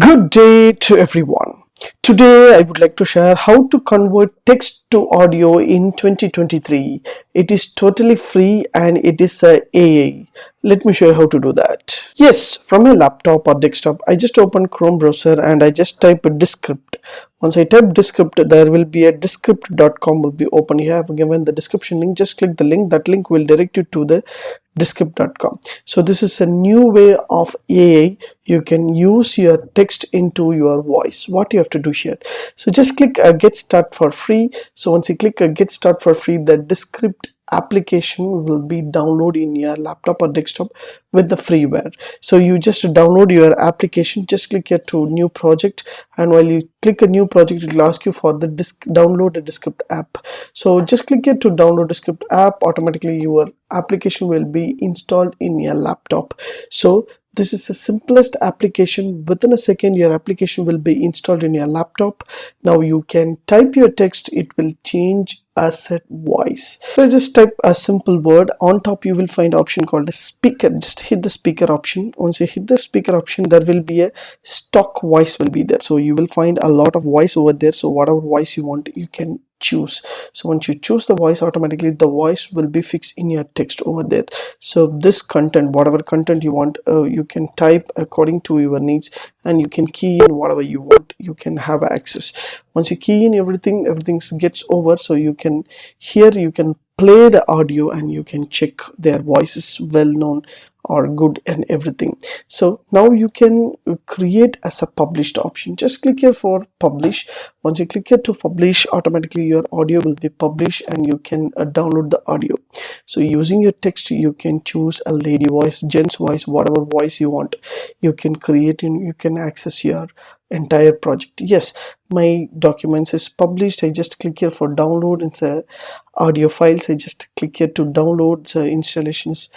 Good day to everyone. Today I would like to share how to convert text to audio in 2023. It is totally free and it is a AI. Let me show you how to do that. Yes, from a laptop or desktop, I just open Chrome browser and I just type a Descript. Once I type Descript, there will be a descript.com will be open here. I have given the description link. Just click the link. That link will direct you to the descript.com. So this is a new way of AI. You can use your text into your voice. What you have to do here, so just click get start for free. So once you click get start for free, the Descript application will be download in your laptop or desktop with the freeware. So you just download your application, just click here to new project, and while you click a new project, it will ask you for the download the Descript app. So just click here to download Descript app. Automatically your application will be installed in your laptop. So this is the simplest application. Within a second your application will be installed in your laptop. Now you can type your text, it will change as a voice. So just type a simple word. On top you will find option called a speaker. Just hit the speaker option. Once you hit the speaker option, there will be a stock voice will be there. So you will find a lot of voice over there. So whatever voice you want, you can choose. So once you choose the voice, automatically the voice will be fixed in your text over there. So this content, whatever content you want, you can type according to your needs, and you can key in whatever you want. You can have access. Once you key in everything gets over. So you can here you can play the audio and you can check their voices well known or good and everything. So now you can create as a published option. Just click here for publish. Once you click here to publish, automatically your audio will be published and you can download the audio. So using your text, you can choose a lady voice, gents voice, whatever voice you want. You can create and you can access your entire project. Yes, my documents is published. I just click here for download. It's a audio files. I just click here to download. The installation is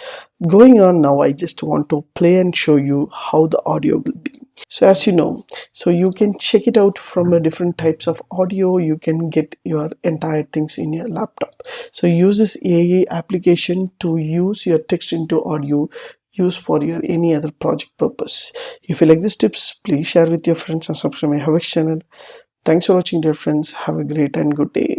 going on now. I just want to play and show you how the audio will be. So as you know, so you can check it out from the different types of audio. You can get your entire things in your laptop. So use this AI application to use your text into audio, use for your any other project purpose. If you like these tips, please share with your friends and subscribe my HowXT channel. Thanks for watching, dear friends. Have a great and good day.